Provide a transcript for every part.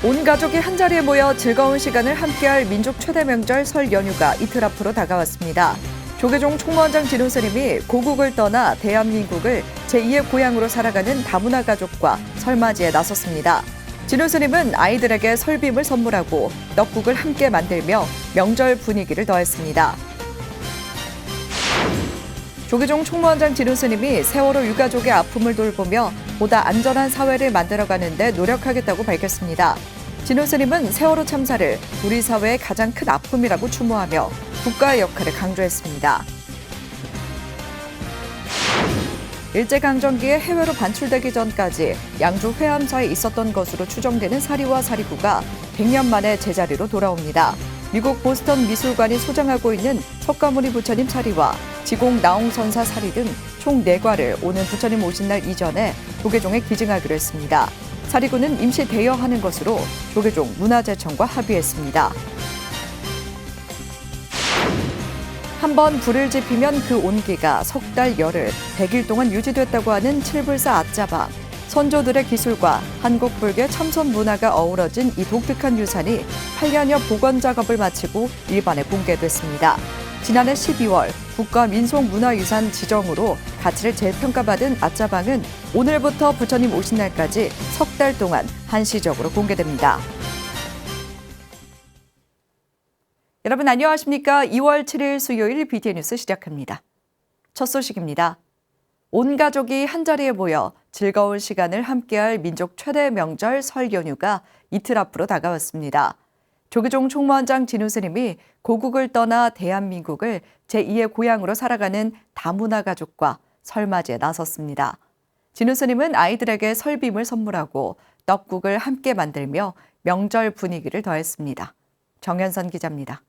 온 가족이 한자리에 모여 즐거운 시간을 함께할 민족 최대 명절 설 연휴가 이틀 앞으로 다가왔습니다. 조계종 총무원장 진우 스님이 고국을 떠나 대한민국을 제2의 고향으로 살아가는 다문화 가족과 설맞이에 나섰습니다. 진우 스님은 아이들에게 설빔을 선물하고 떡국을 함께 만들며 명절 분위기를 더했습니다. 조계종 총무원장 진우 스님이 세월호 유가족의 아픔을 돌보며 보다 안전한 사회를 만들어가는 데 노력하겠다고 밝혔습니다. 진우 스님은 세월호 참사를 우리 사회의 가장 큰 아픔이라고 추모하며 국가의 역할을 강조했습니다. 일제강점기에 해외로 반출되기 전까지 양주 회암사에 있었던 것으로 추정되는 사리와 사리구가 100년 만에 제자리로 돌아옵니다. 미국 보스턴 미술관이 소장하고 있는 석가모니 부처님 사리와 지공 나홍선사 사리 등 총 4과를 오는 부처님 오신 날 이전에 조계종에 기증하기로 했습니다. 사리구는 임시 대여하는 것으로 조계종 문화재청과 합의했습니다. 한번 불을 지피면 그 온기가 석 달 열흘, 100일 동안 유지됐다고 하는 칠불사 앗자방. 선조들의 기술과 한국 불교의 참선 문화가 어우러진 이 독특한 유산이 8년여 복원 작업을 마치고 일반에 공개됐습니다. 지난해 12월 국가민속문화유산 지정으로 가치를 재평가받은 앗자방은 오늘부터 부처님 오신 날까지 석 달 동안 한시적으로 공개됩니다. 여러분 안녕하십니까? 2월 7일 수요일 BTN 뉴스 시작합니다. 첫 소식입니다. 온 가족이 한자리에 모여 즐거운 시간을 함께할 민족 최대 명절 설 연휴가 이틀 앞으로 다가왔습니다. 조계종 총무원장 진우 스님이 고국을 떠나 대한민국을 제2의 고향으로 살아가는 다문화 가족과 설맞이에 나섰습니다. 진우 스님은 아이들에게 설빔을 선물하고 떡국을 함께 만들며 명절 분위기를 더했습니다. 정현선 기자입니다.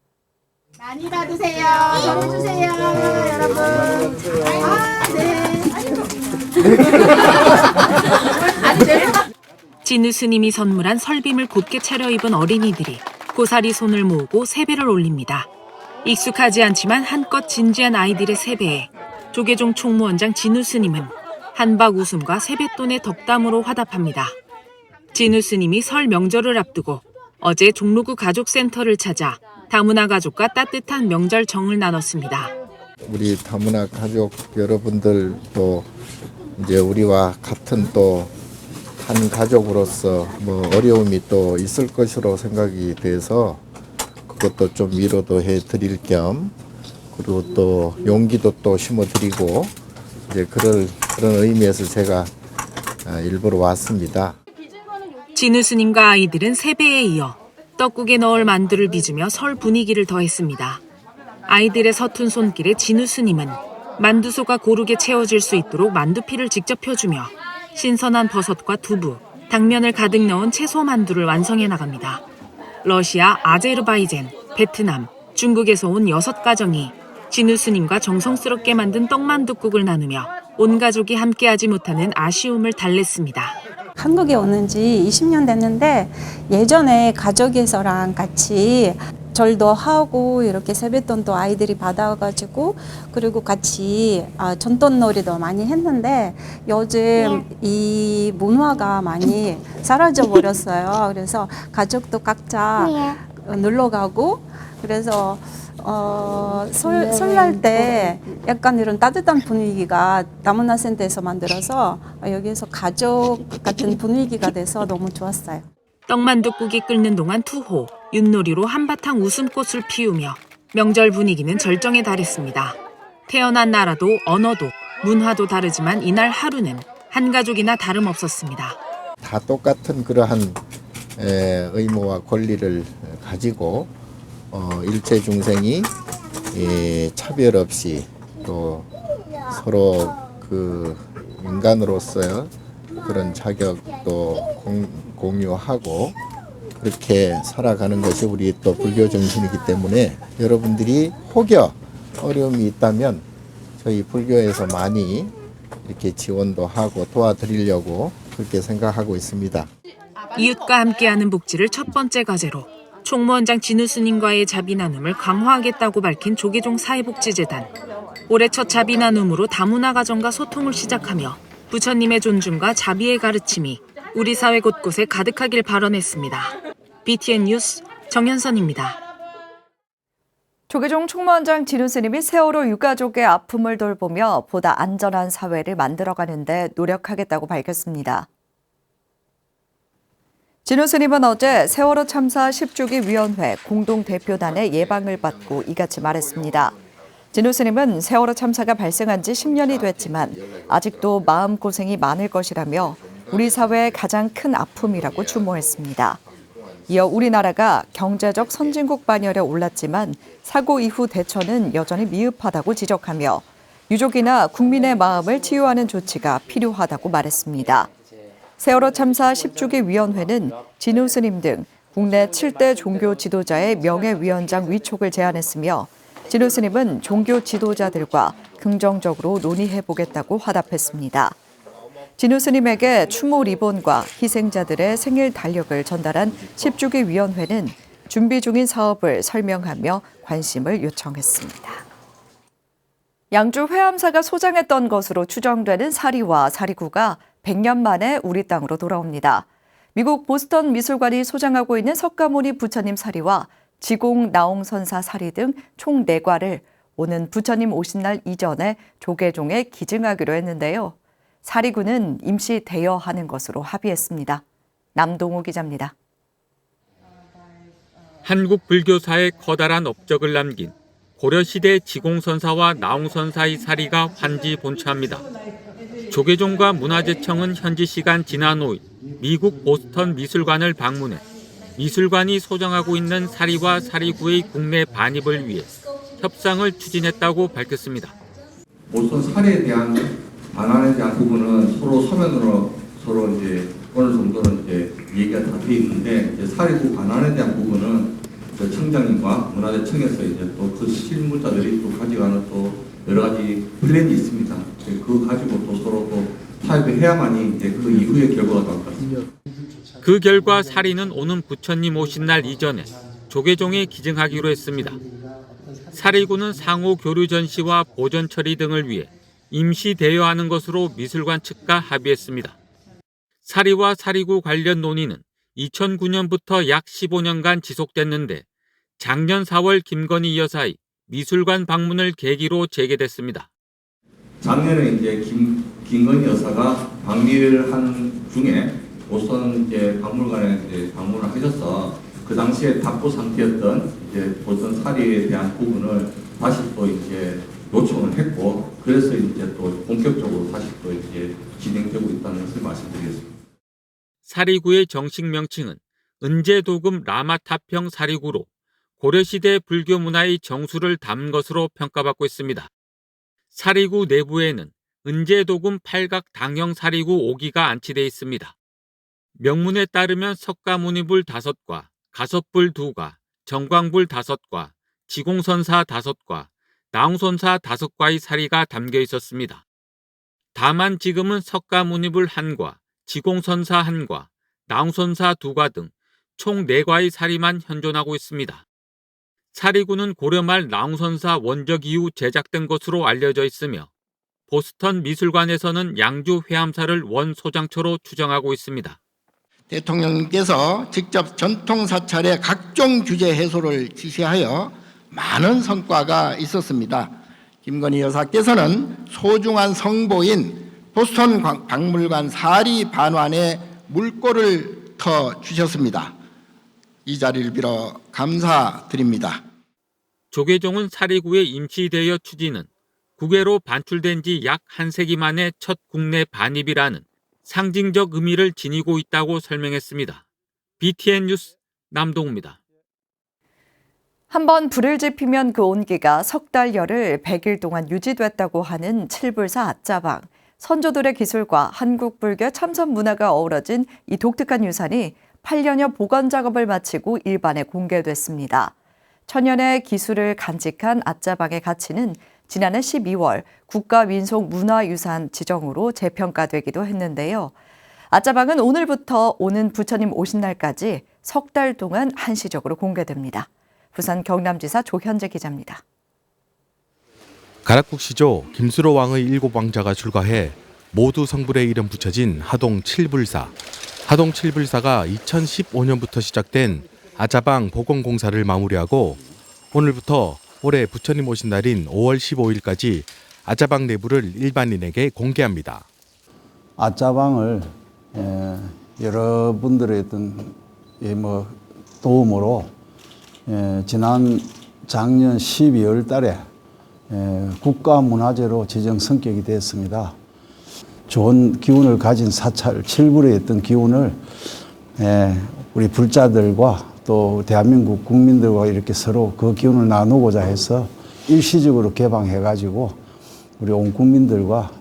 많이 받으세요. 전해주세요, 여러분. 네. 진우 스님이 선물한 설빔을 곱게 차려입은 어린이들이 고사리 손을 모으고 세배를 올립니다. 익숙하지 않지만 한껏 진지한 아이들의 세배에 조계종 총무원장 진우 스님은 한박 웃음과 세뱃돈의 덕담으로 화답합니다. 진우 스님이 설 명절을 앞두고 어제 종로구 가족센터를 찾아 다문화 가족과 따뜻한 명절 정을 나눴습니다. 우리 다문화 가족 여러분들도 이제 우리와 같은 또 한 가족으로서 어려움이 또 있을 것으로 생각이 돼서 그것도 좀 위로도 해드릴 겸 그리고 또 용기도 또 심어드리고 이제 그런 의미에서 제가 일부러 왔습니다. 진우 스님과 아이들은 세배에 이어 떡국에 넣을 만두를 빚으며 설 분위기를 더했습니다. 아이들의 서툰 손길에 진우 스님은 만두소가 고르게 채워질 수 있도록 만두피를 직접 펴주며 신선한 버섯과 두부, 당면을 가득 넣은 채소 만두를 완성해 나갑니다. 러시아, 아제르바이잔, 베트남, 중국에서 온 6가정이 진우 스님과 정성스럽게 만든 떡만둣국을 나누며 온 가족이 함께하지 못하는 아쉬움을 달랬습니다. 한국에 오는 지 20년 됐는데 예전에 가족에서랑 같이 절도 하고 이렇게 세뱃돈도 아이들이 받아가지고 그리고 같이 전통놀이도 많이 했는데 요즘 이 문화가 많이 사라져 버렸어요. 그래서 가족도 각자 놀러 가고 그래서 설날 때 약간 이런 따뜻한 분위기가 다문화 센터에서 만들어서 여기에서 가족 같은 분위기가 돼서 너무 좋았어요. 떡만둣국이 끓는 동안 투호, 윷놀이로 한바탕 웃음꽃을 피우며 명절 분위기는 절정에 달했습니다. 태어난 나라도 언어도 문화도 다르지만 이날 하루는 한 가족이나 다름없었습니다. 다 똑같은 그러한 의무와 권리를 가지고 일체 중생이 차별 없이 또 서로 그 인간으로서 그런 자격도 공유하고 그렇게 살아가는 것이 우리 또 불교 정신이기 때문에 여러분들이 혹여 어려움이 있다면 저희 불교에서 많이 이렇게 지원도 하고 도와드리려고 그렇게 생각하고 있습니다. 이웃과 함께하는 복지를 첫 번째 과제로 총무원장 진우 스님과의 자비 나눔을 강화하겠다고 밝힌 조계종 사회복지재단. 올해 첫 자비 나눔으로 다문화 가정과 소통을 시작하며 부처님의 존중과 자비의 가르침이 우리 사회 곳곳에 가득하길 발언했습니다. BTN 뉴스 정현선입니다. 조계종 총무원장 진우 스님이 세월호 유가족의 아픔을 돌보며 보다 안전한 사회를 만들어가는 데 노력하겠다고 밝혔습니다. 진우 스님은 어제 세월호 참사 10주기 위원회 공동대표단의 예방을 받고 이같이 말했습니다. 진우 스님은 세월호 참사가 발생한 지 10년이 됐지만 아직도 마음고생이 많을 것이라며 우리 사회의 가장 큰 아픔이라고 추모했습니다. 이어 우리나라가 경제적 선진국 반열에 올랐지만 사고 이후 대처는 여전히 미흡하다고 지적하며 유족이나 국민의 마음을 치유하는 조치가 필요하다고 말했습니다. 세월호 참사 10주기 위원회는 진우 스님 등 국내 7대 종교 지도자의 명예위원장 위촉을 제안했으며 진우 스님은 종교 지도자들과 긍정적으로 논의해보겠다고 화답했습니다. 진우 스님에게 추모 리본과 희생자들의 생일 달력을 전달한 10주기 위원회는 준비 중인 사업을 설명하며 관심을 요청했습니다. 양주 회암사가 소장했던 것으로 추정되는 사리와 사리구가 100년 만에 우리 땅으로 돌아옵니다. 미국 보스턴 미술관이 소장하고 있는 석가모니 부처님 사리와 지공 나홍선사 사리 등 총 4과를 오는 부처님 오신 날 이전에 조계종에 기증하기로 했는데요. 사리구는 임시 대여하는 것으로 합의했습니다. 남동우 기자입니다. 한국 불교사의 커다란 업적을 남긴 고려시대 지공선사와 나홍선사의 사리가 환지 본처합니다. 조계종과 문화재청은 현지 시간 지난 5일 미국 보스턴 미술관을 방문해 미술관이 소장하고 있는 사리와 사리구의 국내 반입을 위해 협상을 추진했다고 밝혔습니다. 보스턴 사리에 대한 반환에 대한 부분은 서로 서면으로 서로 이제 어느 정도는 이제 얘기가 다 돼 있는데 이제 사리구 반환에 대한 부분은 청장님과 문화재청에서 이제 또 그 실무자들이 또 가져가는 또 여러 가지 플랜이 있습니다. 그거 가지고 또 서로 또 타협을 해야만이 이제 그 이후의 결과가 나올 것 같습니다. 그 결과 사리는 오는 부처님 오신 날 이전에 조계종에 기증하기로 했습니다. 사리구는 상호 교류 전시와 보존 처리 등을 위해 임시 대여하는 것으로 미술관 측과 합의했습니다. 사리와 사리구 관련 논의는 2009년부터 약 15년간 지속됐는데 작년 4월 김건희 여사의 미술관 방문을 계기로 재개됐습니다. 작년에 이제 김건희 여사가 방미를 한 중에 보스턴 이제 박물관에 이제 방문을 하셔서 그 당시에 답보 상태였던 이제 보스턴 사리에 대한 부분을 다시 또 이제 요청을 했고 그래서 이제 또 본격적으로 다시 또 이제 진행되고 있다는 것을 말씀드리겠습니다. 사리구의 정식 명칭은 은제도금 라마타평 사리구로 고려시대 불교 문화의 정수를 담은 것으로 평가받고 있습니다. 사리구 내부에는 은제도금 팔각 당형 사리구 5기가 안치되어 있습니다. 명문에 따르면 석가모니불 5과, 가섭불 2과, 정광불 5과, 지공선사 5과, 나홍선사 5과의 사리가 담겨 있었습니다. 다만 지금은 석가모니불 1과, 지공선사 1과, 나홍선사 2과 등 총 4과의 사리만 현존하고 있습니다. 사리구는 고려말 나홍선사 원적 이후 제작된 것으로 알려져 있으며 보스턴 미술관에서는 양주 회암사를 원 소장처로 추정하고 있습니다. 대통령님께서 직접 전통 사찰의 각종 규제 해소를 지시하여 많은 성과가 있었습니다. 김건희 여사께서는 소중한 성보인 보스턴 박물관 사리 반환에 물꼬를 터 주셨습니다. 이 자리를 빌어 감사드립니다. 조계종은 사리구의 임시 대여 추진은 국외로 반출된 지 약 한 세기 만에 첫 국내 반입이라는 상징적 의미를 지니고 있다고 설명했습니다. BTN 뉴스 남동우입니다. 한번 불을 지피면 그 온기가 석 달여를 100일 동안 유지됐다고 하는 칠불사 앗자방. 선조들의 기술과 한국 불교 참선 문화가 어우러진 이 독특한 유산이 8년여 보관 작업을 마치고 일반에 공개됐습니다. 천년의 기술을 간직한 앗자방의 가치는 지난해 12월 국가민속문화유산 지정으로 재평가되기도 했는데요. 앗자방은 오늘부터 오는 부처님 오신 날까지 석 달 동안 한시적으로 공개됩니다. 부산 경남지사 조현재 기자입니다. 가락국시조 김수로 왕의 7왕자가 출가해 모두 성불의 이름 붙여진 하동 칠불사. 하동 7불사가 2015년부터 시작된 아자방 복원공사를 마무리하고 오늘부터 올해 부처님 오신 날인 5월 15일까지 아자방 내부를 일반인에게 공개합니다. 아자방을 여러분들의 어떤 도움으로 지난 작년 12월 달에 국가문화재로 지정 성격이 됐습니다. 좋은 기운을 가진 사찰, 7불의 어떤 기운을 우리 불자들과 또 대한민국 국민들과 이렇게 서로 그 기운을 나누고자 해서 일시적으로 개방해가지고 우리 온 국민들과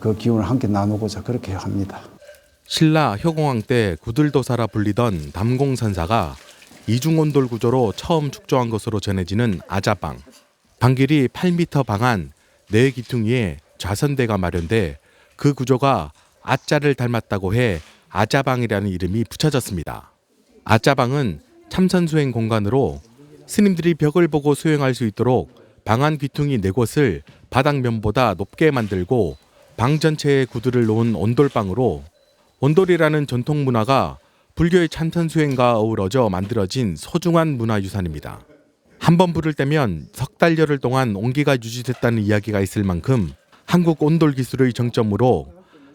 그 기운을 함께 나누고자 그렇게 합니다. 신라 효공왕 때 구들도사라 불리던 담공산사가 이중온돌 구조로 처음 축조한 것으로 전해지는 아자방. 방 길이 8m 방안 4기퉁이에 좌선대가 마련돼 그 구조가 아자를 닮았다고 해 아자방이라는 이름이 붙여졌습니다. 아자방은 참선 수행 공간으로 스님들이 벽을 보고 수행할 수 있도록 방안 귀퉁이 4곳을 바닥면보다 높게 만들고 방 전체에 구두를 놓은 온돌방으로 온돌이라는 전통 문화가 불교의 참선 수행과 어우러져 만들어진 소중한 문화유산입니다. 한 번 불을 떼면 석 달여를 동안 온기가 유지됐다는 이야기가 있을 만큼 한국 온돌 기술의 정점으로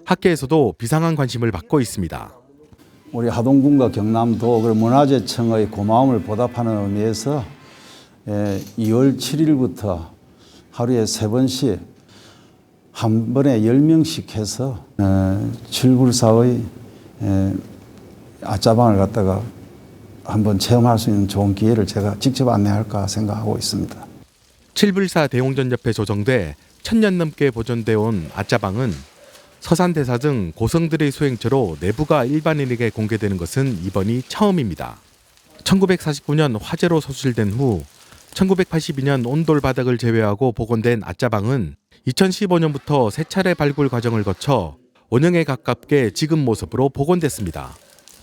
학계에서도 비상한 관심을 받고 있습니다. 우리 하동군과 경남도 문화재청의 고마움을 보답하는 의미에서 2월 7일부터 하루에 3번씩 한 번에 10명씩 해서 7불사의 아자방을 갖다가 한번 체험할 수 있는 좋은 기회를 제가 직접 안내할까 생각하고 있습니다. 7불사 대웅전 옆에 조성돼 1000년 넘게 보존되어 온 아자방은 서산대사 등 고성들의 수행처로 내부가 일반인에게 공개되는 것은 이번이 처음입니다. 1949년 화재로 소실된 후 1982년 온돌 바닥을 제외하고 복원된 아자방은 2015년부터 3차례 발굴 과정을 거쳐 원형에 가깝게 지금 모습으로 복원됐습니다.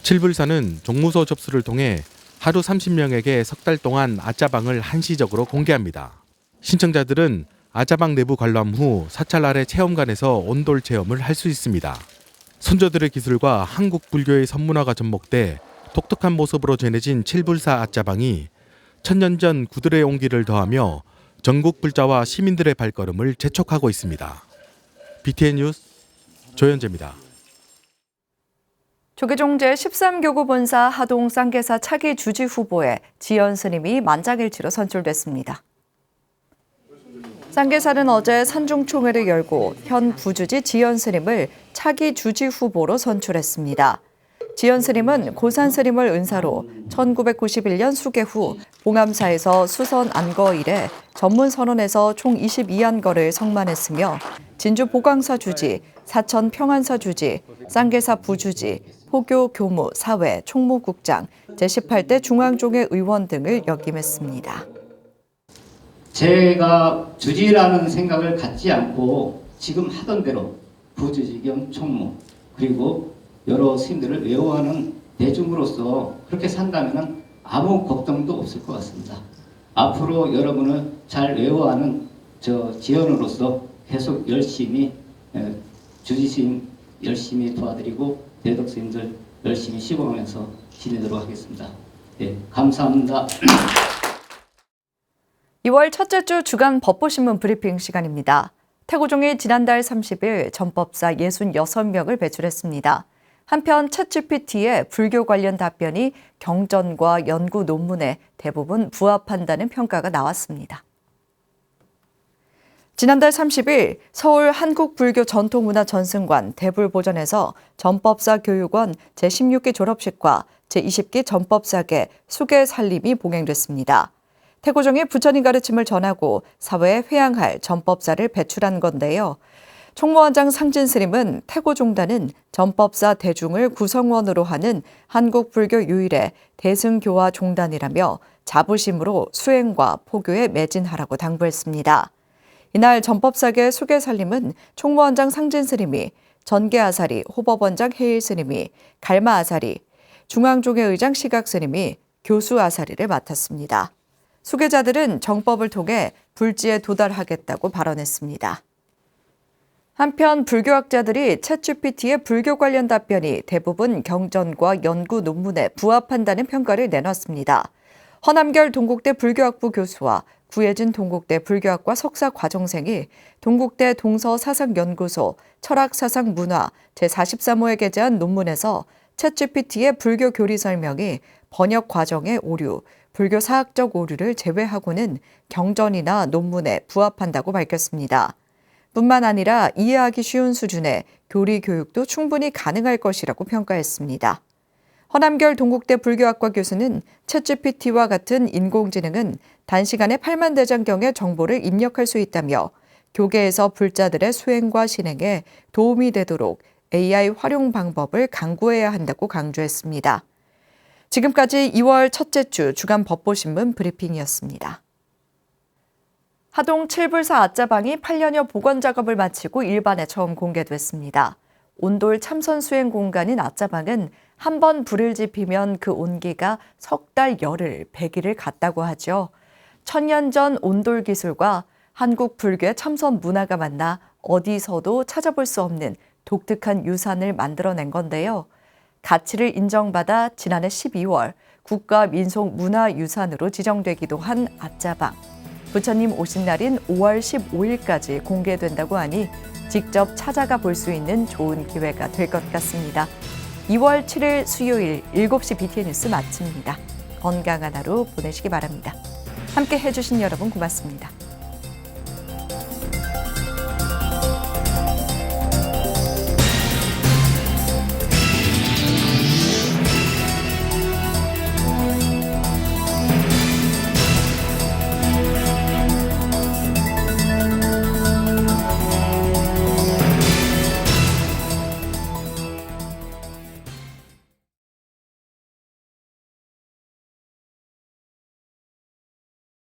7불사는 종무소 접수를 통해 하루 30명에게 석 달 동안 아자방을 한시적으로 공개합니다. 신청자들은 아자방 내부 관람 후 사찰 아래 체험관에서 온돌 체험을 할 수 있습니다. 선조들의 기술과 한국 불교의 선문화가 접목돼 독특한 모습으로 전해진 7불사 아자방이 1000년 전 구들의 온기를 더하며 전국 불자와 시민들의 발걸음을 재촉하고 있습니다. BTN 뉴스 조현재입니다. 조계종 제13교구 본사 하동 쌍계사 차기 주지 후보에 지연 스님이 만장일치로 선출됐습니다. 쌍계사는 어제 산중총회를 열고 현 부주지 지연 스님을 차기 주지 후보로 선출했습니다. 지연 스님은 고산 스님을 은사로 1991년 수계 후 봉암사에서 수선 안거 이래 전문 선원에서 총 22안거를 성만했으며 진주 보광사 주지, 사천 평안사 주지, 쌍계사 부주지, 포교 교무 사회 총무국장, 제18대 중앙종회 의원 등을 역임했습니다. 제가 주지라는 생각을 갖지 않고 지금 하던 대로 부주지 겸 총무 그리고 여러 스님들을 외워하는 대중으로서 그렇게 산다면 아무 걱정도 없을 것 같습니다. 앞으로 여러분을 잘 외워하는 지연으로서 계속 열심히 주지스님 열심히 도와드리고 대덕스님들 열심히 시공하면서 지내도록 하겠습니다. 네, 감사합니다. 2월 첫째 주 주간 법보신문 브리핑 시간입니다. 태고종이 지난달 30일 전법사 66명을 배출했습니다. 한편 챗GPT의 불교 관련 답변이 경전과 연구 논문에 대부분 부합한다는 평가가 나왔습니다. 지난달 30일 서울 한국불교전통문화전승관 대불보전에서 전법사 교육원 제16기 졸업식과 제20기 전법사계 수계 살림이 봉행됐습니다. 태고종이 부처님 가르침을 전하고 사회에 회양할 전법사를 배출한 건데요. 총무원장 상진스님은 태고종단은 전법사 대중을 구성원으로 하는 한국불교 유일의 대승교화 종단이라며 자부심으로 수행과 포교에 매진하라고 당부했습니다. 이날 전법사계 수계살림은 총무원장 상진스님이 전계아사리 호법원장 해일스님이 갈마아사리, 중앙종회 의장 시각스님이 교수아사리를 맡았습니다. 수계자들은 정법을 통해 불지에 도달하겠다고 발언했습니다. 한편 불교학자들이 챗GPT의 불교 관련 답변이 대부분 경전과 연구 논문에 부합한다는 평가를 내놨습니다. 허남결 동국대 불교학부 교수와 구혜진 동국대 불교학과 석사 과정생이 동국대 동서사상연구소 철학사상문화 제43호에 게재한 논문에서 챗GPT의 불교 교리 설명이 번역 과정의 오류, 불교 사학적 오류를 제외하고는 경전이나 논문에 부합한다고 밝혔습니다. 뿐만 아니라 이해하기 쉬운 수준의 교리 교육도 충분히 가능할 것이라고 평가했습니다. 허남결 동국대 불교학과 교수는 챗GPT와 같은 인공지능은 단시간에 8만 대장경의 정보를 입력할 수 있다며 교계에서 불자들의 수행과 실행에 도움이 되도록 AI 활용 방법을 강구해야 한다고 강조했습니다. 지금까지 2월 첫째 주 주간 법보신문 브리핑이었습니다. 하동 7불사 아짜방이 8년여 복원 작업을 마치고 일반에 처음 공개됐습니다. 온돌 참선 수행 공간인 아짜방은 한 번 불을 지피면 그 온기가 석 달 열흘, 100일을 갔다고 하죠. 1000년 전 온돌 기술과 한국 불교의 참선 문화가 만나 어디서도 찾아볼 수 없는 독특한 유산을 만들어낸 건데요. 가치를 인정받아 지난해 12월 국가민속문화유산으로 지정되기도 한 아짜방. 부처님 오신 날인 5월 15일까지 공개된다고 하니 직접 찾아가 볼 수 있는 좋은 기회가 될 것 같습니다. 2월 7일 수요일 7시 BTN 뉴스 마칩니다. 건강한 하루 보내시기 바랍니다. 함께 해주신 여러분 고맙습니다.